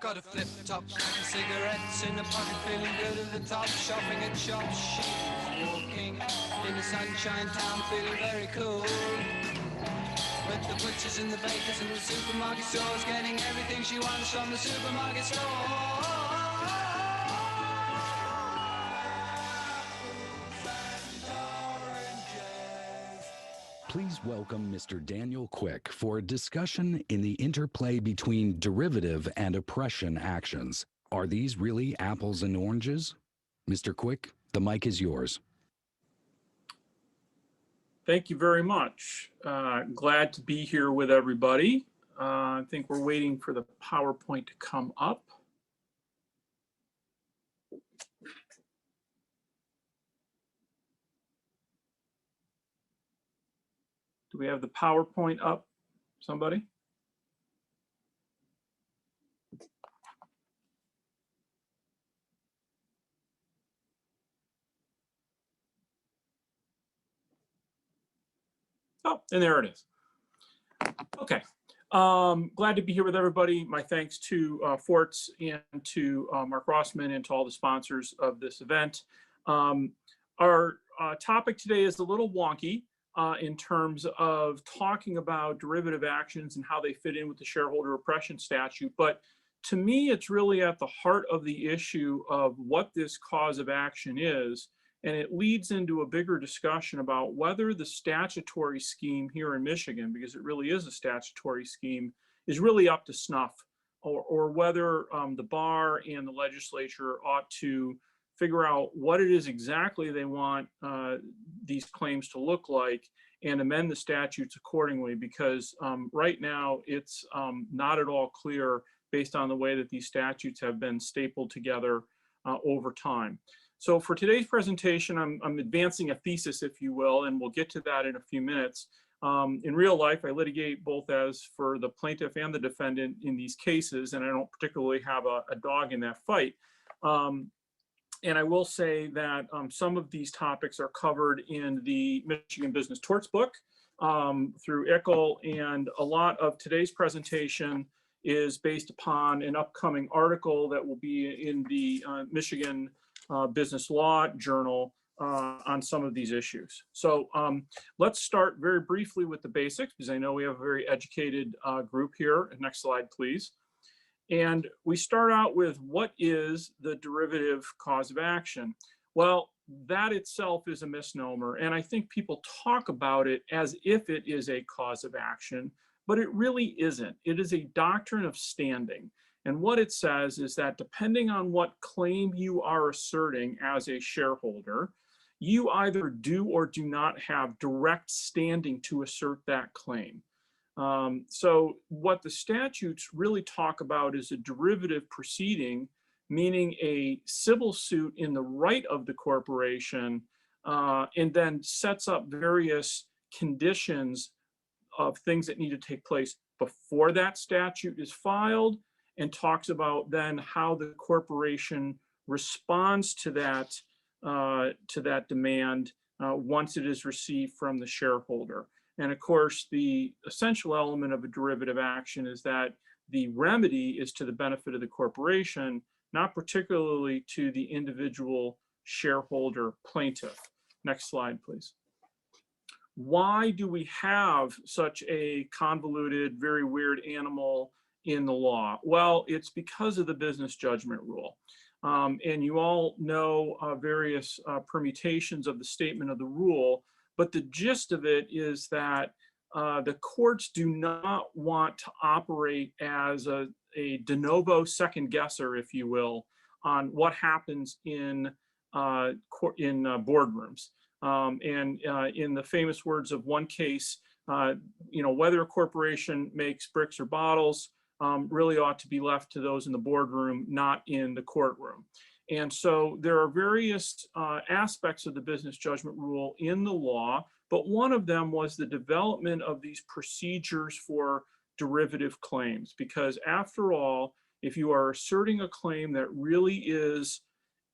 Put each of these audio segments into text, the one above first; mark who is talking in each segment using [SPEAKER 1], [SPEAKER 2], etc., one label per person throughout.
[SPEAKER 1] Got a flip top, smoking cigarettes in the pocket, feeling good at the top, shopping at shops. She's walking in the sunshine town, feeling very cool. With the butchers and the bakers and the supermarket stores, getting everything she wants from the supermarket store.
[SPEAKER 2] Please welcome Mr. Daniel Quick for a discussion in the interplay between derivative and oppression actions. Are these really apples and oranges? Mr. Quick, the mic is yours.
[SPEAKER 3] Thank you very much. Glad to be here with everybody. I think we're waiting for the PowerPoint to come up. Do we have the PowerPoint up? Somebody? Oh, and there it is. Okay. Glad to be here with everybody. My thanks to Fortz and to Mark Rossman and to all the sponsors of this event. Our topic today is a little wonky in terms of talking about derivative actions and how they fit in with the shareholder oppression statute. But to me, it's really at the heart of the issue of what this cause of action is. And it leads into a bigger discussion about whether the statutory scheme here in Michigan, because it really is a statutory scheme, is really up to snuff, or whether the bar and the legislature ought to figure out what it is exactly they want these claims to look like and amend the statutes accordingly, because right now it's not at all clear based on the way that these statutes have been stapled together over time. So for today's presentation, I'm advancing a thesis, if you will, and we'll get to that in a few minutes. In real life, I litigate both as for the plaintiff and the defendant in these cases, and I don't particularly have a dog in that fight. And I will say that some of these topics are covered in the Michigan Business Torts book through ICL, and a lot of today's presentation is based upon an upcoming article that will be in the Michigan Business Law Journal on some of these issues. So let's start very briefly with the basics, because I know we have a very educated group here. Next slide, please. And we start out with, what is the derivative cause of action? Well, that itself is a misnomer, and I think people talk about it as if it is a cause of action, but it really isn't. It is a doctrine of standing. And what it says is that depending on what claim you are asserting as a shareholder, you either do or do not have direct standing to assert that claim. So what the statutes really talk about is a derivative proceeding, meaning a civil suit in the right of the corporation, and then sets up various conditions of things that need to take place before that statute is filed, and talks about then how the corporation responds to that demand once it is received from the shareholder. And of course, the essential element of a derivative action is that the remedy is to the benefit of the corporation, not particularly to the individual shareholder plaintiff. Next slide, please. Why do we have such a convoluted, very weird animal in the law? Well, it's because of the business judgment rule. And you all know various permutations of the statement of the rule, but the gist of it is that the courts do not want to operate as a de novo second guesser, if you will, on what happens in boardrooms. And in the famous words of one case, whether a corporation makes bricks or bottles really ought to be left to those in the boardroom, not in the courtroom. And so there are various aspects of the business judgment rule in the law, but one of them was the development of these procedures for derivative claims. Because after all, if you are asserting a claim that really is,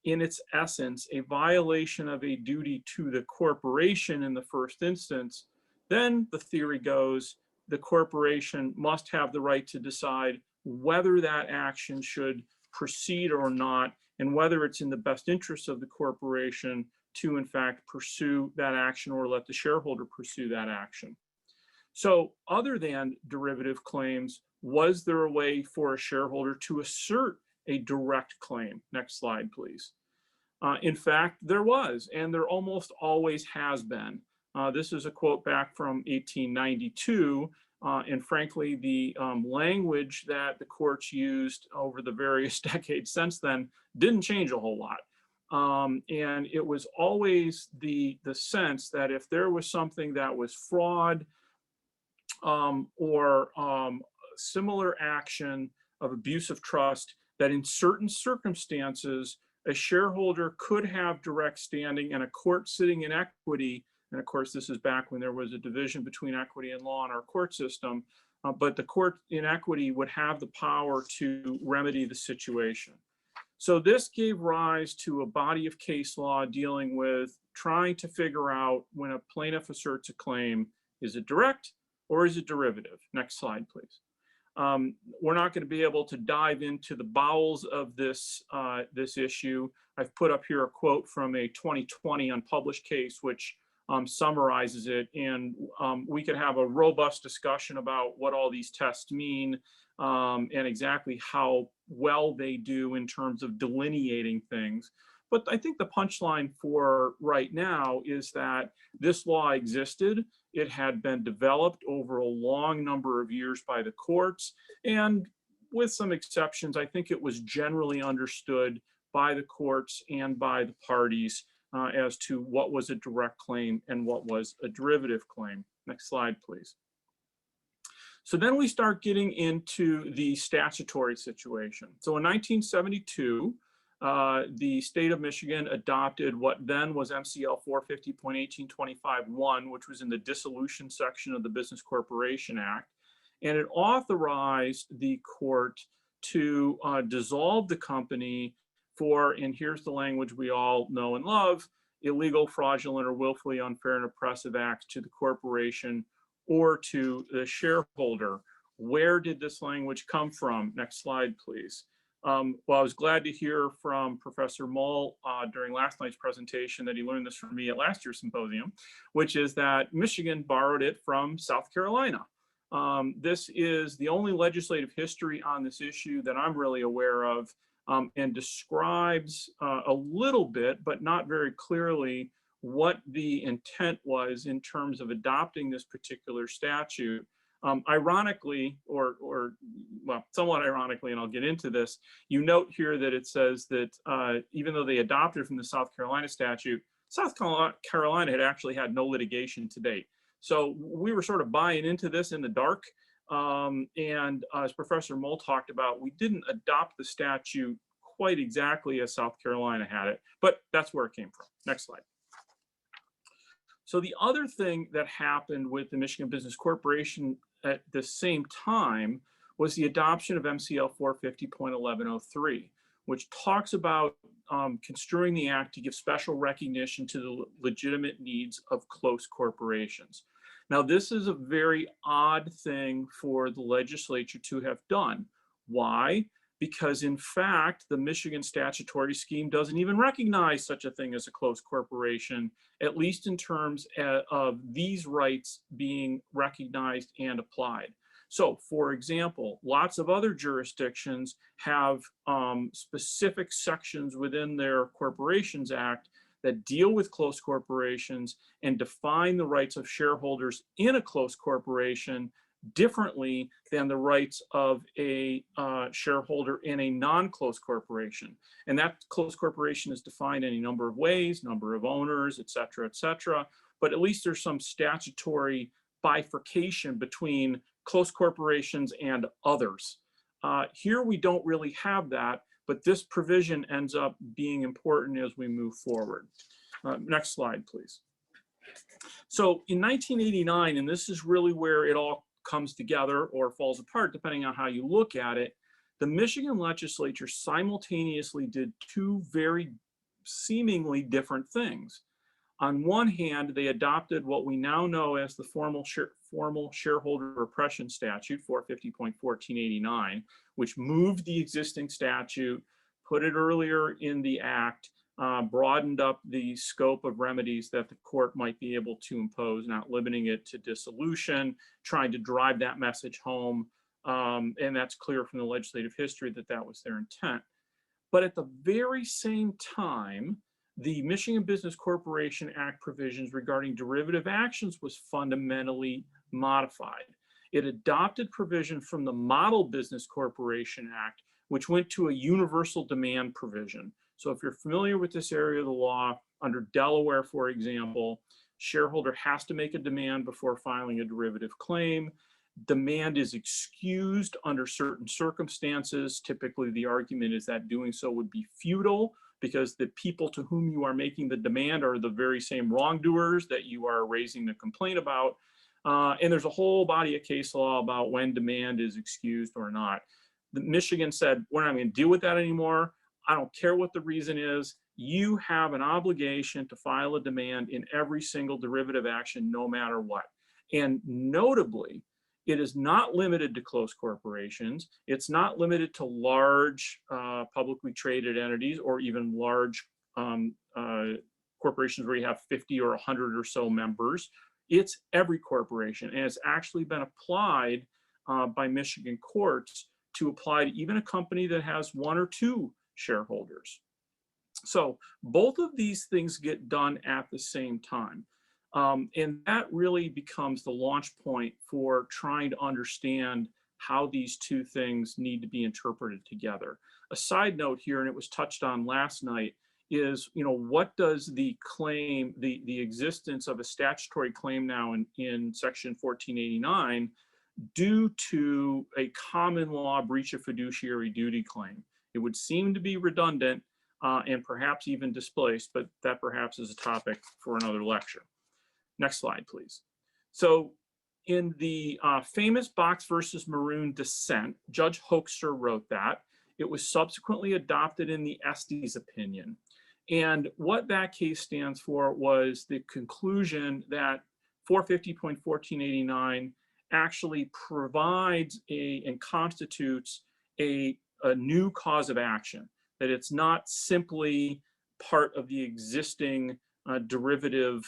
[SPEAKER 3] in its essence, a violation of a duty to the corporation in the first instance, then the theory goes the corporation must have the right to decide whether that action should proceed or not, and whether it's in the best interest of the corporation to, in fact, pursue that action or let the shareholder pursue that action. So other than derivative claims, was there a way for a shareholder to assert a direct claim? Next slide, please. In fact, there was, and there almost always has been. This is a quote back from 1892, and frankly, the language that the courts used over the various decades since then didn't change a whole lot. And it was always the sense that if there was something that was fraud or similar action of abuse of trust, that in certain circumstances, a shareholder could have direct standing, and a court sitting in equity, and of course this is back when there was a division between equity and law in our court system, but the court in equity would have the power to remedy the situation. So this gave rise to a body of case law dealing with trying to figure out when a plaintiff asserts a claim, is it direct or is it derivative? Next slide, please. We're not going to be able to dive into the bowels of this, this issue. I've put up here a quote from a 2020 unpublished case, which summarizes it, and we could have a robust discussion about what all these tests mean and exactly how well they do in terms of delineating things. But I think the punchline for right now is that this law existed. It had been developed over a long number of years by the courts, and with some exceptions, I think it was generally understood by the courts and by the parties as to what was a direct claim and what was a derivative claim. Next slide, please. So then we start getting into the statutory situation. So in 1972, the state of Michigan adopted what then was MCL 450.1825(1), which was in the dissolution section of the Business Corporation Act. And it authorized the court to dissolve the company for, and here's the language we all know and love, illegal, fraudulent, or willfully unfair and oppressive acts to the corporation or to the shareholder. Where did this language come from? Next slide, please. Well, I was glad to hear from Professor Mull during last night's presentation that he learned this from me at last year's symposium, which is that Michigan borrowed it from South Carolina. This is the only legislative history on this issue that I'm really aware of, and describes a little bit, but not very clearly, what the intent was in terms of adopting this particular statute. Ironically, or well, somewhat ironically, and I'll get into this, you note here that it says that even though they adopted from the South Carolina statute, South Carolina had actually had no litigation to date. So we were sort of buying into this in the dark. And as Professor Mull talked about, we didn't adopt the statute quite exactly as South Carolina had it, but that's where it came from. Next slide. So the other thing that happened with the Michigan Business Corporation at the same time was the adoption of MCL 450.1103, which talks about construing the act to give special recognition to the legitimate needs of close corporations. Now, this is a very odd thing for the legislature to have done. Why? Because in fact, the Michigan statutory scheme doesn't even recognize such a thing as a close corporation, at least in terms of these rights being recognized and applied. So for example, lots of other jurisdictions have specific sections within their Corporations Act that deal with close corporations and define the rights of shareholders in a close corporation differently than the rights of a shareholder in a non-close corporation. And that close corporation is defined in a number of ways, number of owners, et cetera, but at least there's some statutory bifurcation between close corporations and others. Here we don't really have that, but this provision ends up being important as we move forward. Next slide, please. So in 1989, and this is really where it all comes together or falls apart depending on how you look at it, the Michigan legislature simultaneously did two very seemingly different things. On one hand, they adopted what we now know as the formal shareholder oppression statute, 450.1489, which moved the existing statute, put it earlier in the act, broadened up the scope of remedies that the court might be able to impose, not limiting it to dissolution, trying to drive that message home. And that's clear from the legislative history that that was their intent. But at the very same time, the Michigan Business Corporation Act provisions regarding derivative actions was fundamentally modified. It adopted provision from the Model Business Corporation Act, which went to a universal demand provision. So if you're familiar with this area of the law, under Delaware, for example, shareholder has to make a demand before filing a derivative claim. Demand is excused under certain circumstances. Typically, the argument is that doing so would be futile because the people to whom you are making the demand are the very same wrongdoers that you are raising the complaint about. And there's a whole body of case law about when demand is excused or not. Michigan said, we're not going to deal with that anymore. I don't care what the reason is. You have an obligation to file a demand in every single derivative action, no matter what. And notably, it is not limited to close corporations. It's not limited to large publicly traded entities or even large corporations where you have 50 or 100 or so members. It's every corporation, and it's actually been applied by Michigan courts to apply to even a company that has 1 or 2 shareholders. So both of these things get done at the same time. And that really becomes the launch point for trying to understand how these two things need to be interpreted together. A side note here, and it was touched on last night, is, what does the claim, the existence of a statutory claim now in Section 1489 do to a common law breach of fiduciary duty claim? It would seem to be redundant and perhaps even displaced, but that perhaps is a topic for another lecture. Next slide, please. So in the famous Box versus Maroon dissent, Judge Hoekstra wrote that. It was subsequently adopted in the Estes opinion. And what that case stands for was the conclusion that 450.1489 actually provides and constitutes a new cause of action, that it's not simply part of the existing derivative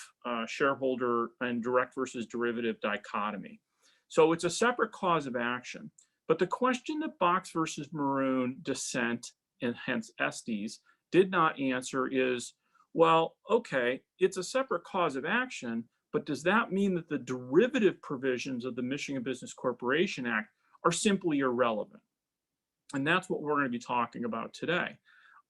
[SPEAKER 3] shareholder and direct versus derivative dichotomy. So it's a separate cause of action. But the question that Box versus Maroon dissent, and hence Estes, did not answer is, well, okay, it's a separate cause of action, but does that mean that the derivative provisions of the Michigan Business Corporation Act are simply irrelevant? And that's what we're going to be talking about today.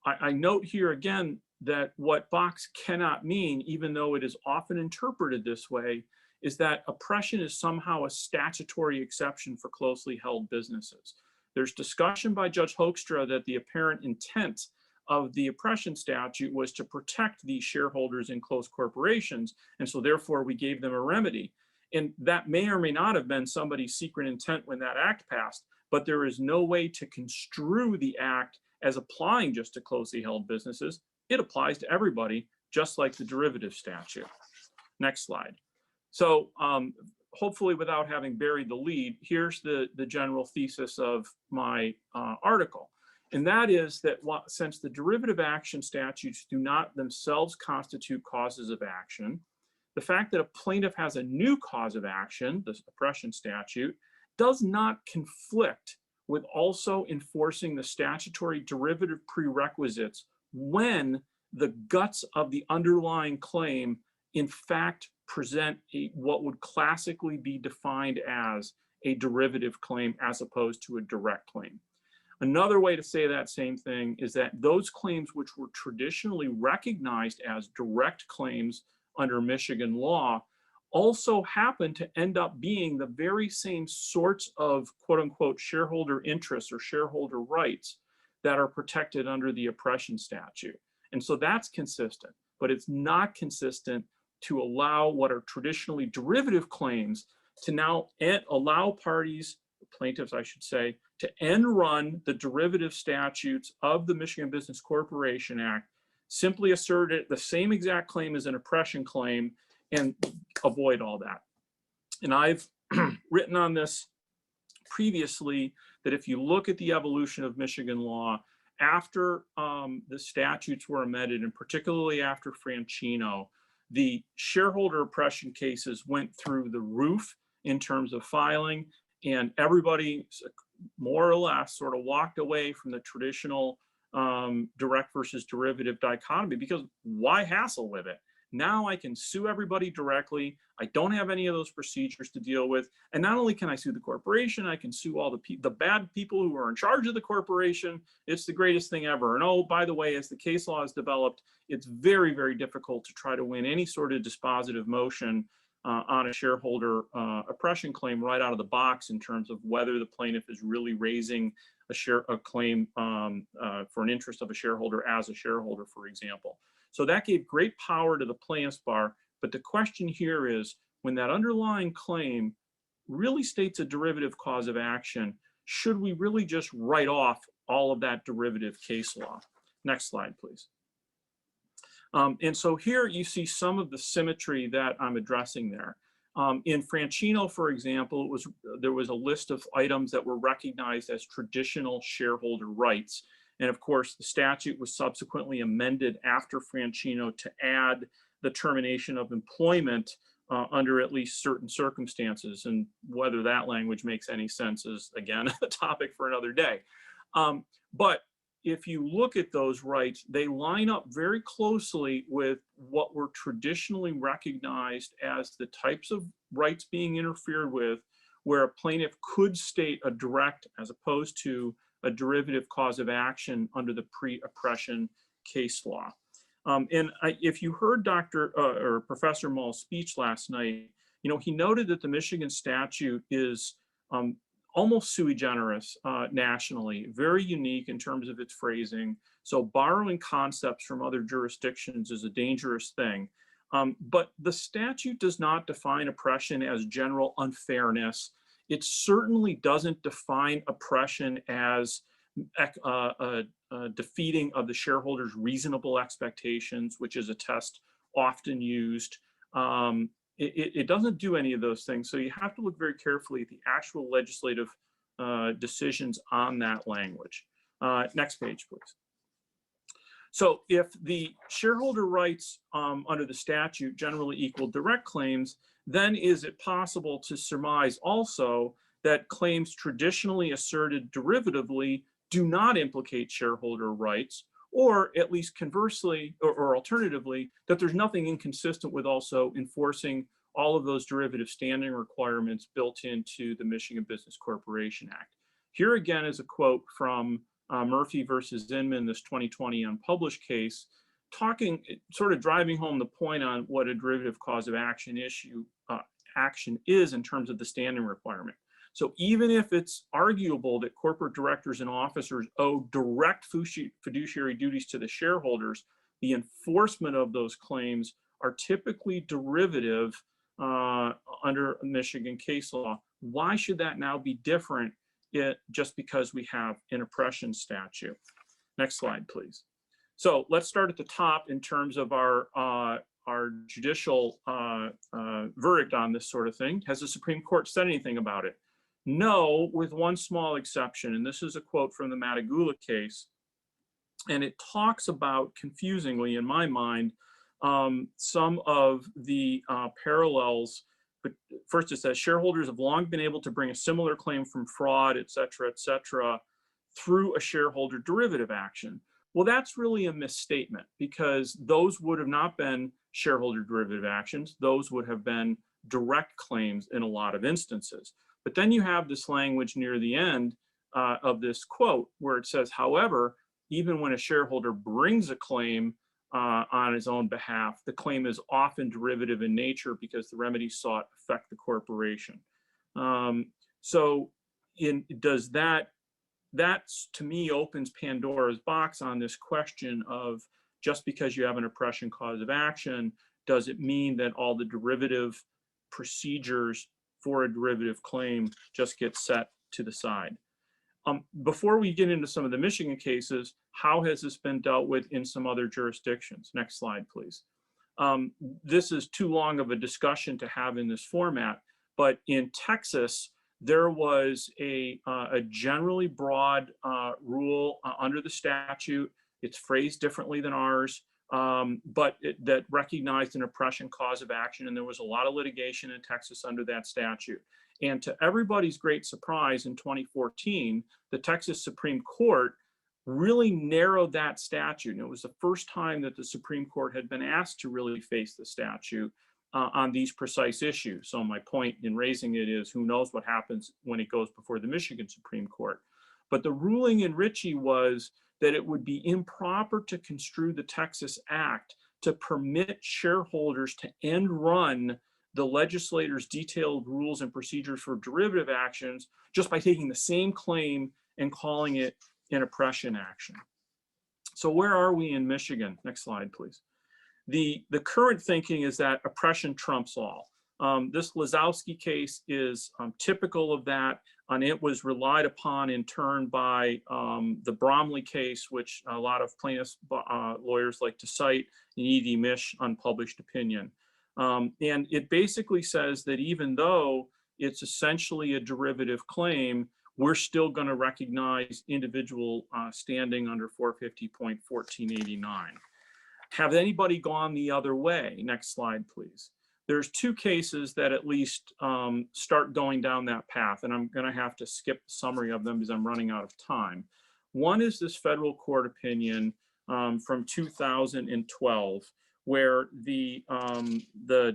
[SPEAKER 3] I note here again that what Box cannot mean, even though it is often interpreted this way, is that oppression is somehow a statutory exception for closely held businesses. There's discussion by Judge Hoekstra that the apparent intent of the oppression statute was to protect these shareholders in close corporations, and so therefore we gave them a remedy. And that may or may not have been somebody's secret intent when that act passed, but there is no way to construe the act as applying just to closely held businesses. It applies to everybody, just like the derivative statute. Next slide. So hopefully without having buried the lead, here's the general thesis of my article. And that is that since the derivative action statutes do not themselves constitute causes of action, the fact that a plaintiff has a new cause of action, the oppression statute, does not conflict with also enforcing the statutory derivative prerequisites when the guts of the underlying claim in fact present what would classically be defined as a derivative claim as opposed to a direct claim. Another way to say that same thing is that those claims which were traditionally recognized as direct claims under Michigan law also happen to end up being the very same sorts of quote unquote shareholder interests or shareholder rights that are protected under the oppression statute. And so that's consistent, but it's not consistent to allow what are traditionally derivative claims to now allow parties, plaintiffs I should say, to end run the derivative statutes of the Michigan Business Corporation Act, simply assert it the same exact claim as an oppression claim and avoid all that. And I've written on this previously, that if you look at the evolution of Michigan law, after the statutes were amended, and particularly after Franchino, the shareholder oppression cases went through the roof in terms of filing, and everybody more or less sort of walked away from the traditional direct versus derivative dichotomy, because why hassle with it? Now I can sue everybody directly. I don't have any of those procedures to deal with. And not only can I sue the corporation, I can sue all the bad people who are in charge of the corporation. It's the greatest thing ever. And oh, by the way, as the case law is developed, it's very, very difficult to try to win any sort of dispositive motion on a shareholder oppression claim right out of the box in terms of whether the plaintiff is really raising a claim for an interest of a shareholder as a shareholder, for example. So that gave great power to the plaintiff's bar. But the question here is, when that underlying claim really states a derivative cause of action, should we really just write off all of that derivative case law? Next slide, please. And so here you see some of the symmetry that I'm addressing there. In Franchino, for example, there was a list of items that were recognized as traditional shareholder rights. And of course, the statute was subsequently amended after Franchino to add the termination of employment under at least certain circumstances. And whether that language makes any sense is, again, a topic for another day. But if you look at those rights, they line up very closely with what were traditionally recognized as the types of rights being interfered with, where a plaintiff could state a direct as opposed to a derivative cause of action under the pre-oppression case law. If you heard Professor Mull's speech last night, he noted that the Michigan statute is almost sui generis nationally, very unique in terms of its phrasing. So borrowing concepts from other jurisdictions is a dangerous thing. But the statute does not define oppression as general unfairness. It certainly doesn't define oppression as defeating of the shareholders' reasonable expectations, which is a test often used. It doesn't do any of those things. So you have to look very carefully at the actual legislative decisions on that language. Next page, please. So if the shareholder rights under the statute generally equal direct claims, then is it possible to surmise also that claims traditionally asserted derivatively do not implicate shareholder rights, or at least conversely, or alternatively, that there's nothing inconsistent with also enforcing all of those derivative standing requirements built into the Michigan Business Corporation Act. Here again is a quote from Murphy versus Zinman, this 2020 unpublished case, sort of driving home the point on what a derivative cause of action action is in terms of the standing requirement. So even if it's arguable that corporate directors and officers owe direct fiduciary duties to the shareholders, the enforcement of those claims are typically derivative under Michigan case law. Why should that now be different just because we have an oppression statute? Next slide, please. So let's start at the top in terms of our judicial verdict on this sort of thing. Has the Supreme Court said anything about it? No, with one small exception, and this is a quote from the Matagula case, and it talks about, confusingly in my mind, some of the parallels. But first it says, shareholders have long been able to bring a similar claim from fraud, et cetera, through a shareholder derivative action. Well, that's really a misstatement, because those would have not been shareholder derivative actions. Those would have been direct claims in a lot of instances. But then you have this language near the end of this quote where it says, however, even when a shareholder brings a claim on his own behalf, the claim is often derivative in nature because the remedies sought affect the corporation. Does that to me opens Pandora's box on this question of, just because you have an oppression cause of action, does it mean that all the derivative procedures for a derivative claim just get set to the side? Before we get into some of the Michigan cases, how has this been dealt with in some other jurisdictions? Next slide, please. This is too long of a discussion to have in this format, But in Texas, there was a generally broad rule under the statute. It's phrased differently than ours, but that recognized an oppression cause of action, and there was a lot of litigation in Texas under that statute. And to everybody's great surprise, in 2014, the Texas Supreme Court really narrowed that statute. And it was the first time that the Supreme Court had been asked to really face the statute on these precise issues. So my point in raising it is, who knows what happens when it goes before the Michigan Supreme Court. But the ruling in Ritchie was that it would be improper to construe the Texas Act to permit shareholders to end run the legislator's detailed rules and procedures for derivative actions just by taking the same claim and calling it an oppression action. So where are we in Michigan? Next slide, please. The current thinking is that oppression trumps all. This Lazowski case is typical of that, and it was relied upon in turn by the Bromley case, which a lot of plaintiffs' lawyers like to cite, in E.D. Misch unpublished opinion. And it basically says that even though it's essentially a derivative claim, we're still going to recognize individual standing under 450.1489. Have anybody gone the other way? Next slide, please. There's two cases that at least start going down that path, and I'm going to have to skip the summary of them because I'm running out of time. One is this federal court opinion from 2012, where the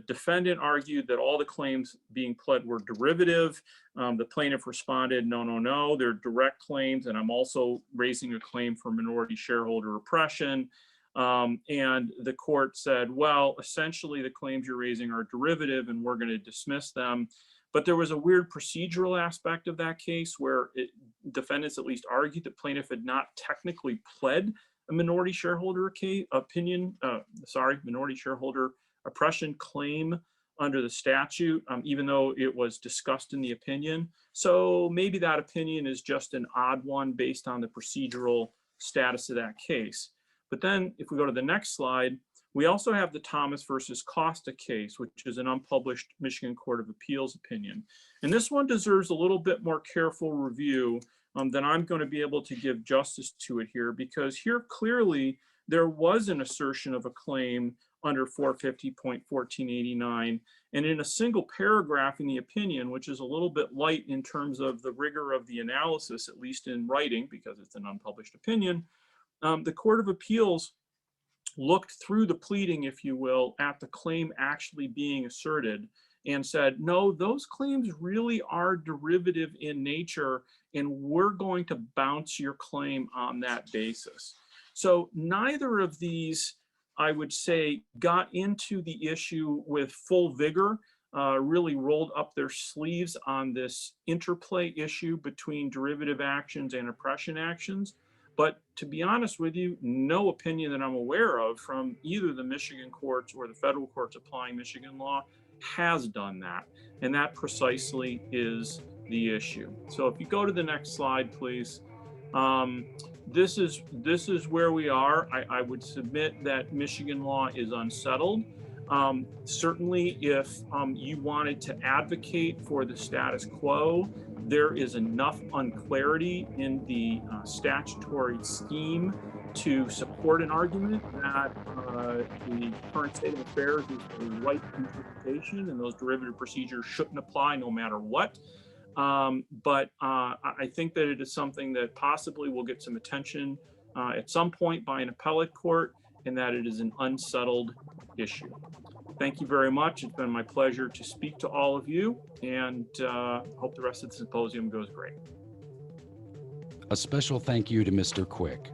[SPEAKER 3] defendant argued that all the claims being pled were derivative. The plaintiff responded, no, no, no, they're direct claims, and I'm also raising a claim for minority shareholder oppression. And the court said, well, essentially the claims you're raising are derivative and we're going to dismiss them. But there was a weird procedural aspect of that case where defendants at least argued that plaintiff had not technically pled a minority shareholder minority shareholder oppression claim under the statute, even though it was discussed in the opinion. So maybe that opinion is just an odd one based on the procedural status of that case. But then if we go to the next slide, we also have the Thomas versus Costa case, which is an unpublished Michigan Court of Appeals opinion. And this one deserves a little bit more careful review than I'm going to be able to give justice to it here, because here clearly there was an assertion of a claim under 450.1489. And in a single paragraph in the opinion, which is a little bit light in terms of the rigor of the analysis, at least in writing, because it's an unpublished opinion, the Court of Appeals looked through the pleading, if you will, at the claim actually being asserted and said, no, those claims really are derivative in nature, and we're going to bounce your claim on that basis. So neither of these, I would say, got into the issue with full vigor, really rolled up their sleeves on this interplay issue between derivative actions and oppression actions. But to be honest with you, no opinion that I'm aware of from either the Michigan courts or the federal courts applying Michigan law has done that. And that precisely is the issue. So if you go to the next slide, please. This is where we are. I would submit that Michigan law is unsettled. Certainly, if you wanted to advocate for the status quo, there is enough unclarity in the statutory scheme to support an argument that the current state of affairs is the right interpretation and those derivative procedures shouldn't apply no matter what. But I think that it is something that possibly will get some attention at some point by an appellate court, and that it is an unsettled issue. Thank you very much. It's been my pleasure to speak to all of you, and hope the rest of the symposium goes great.
[SPEAKER 2] A special thank you to Mr. Quick.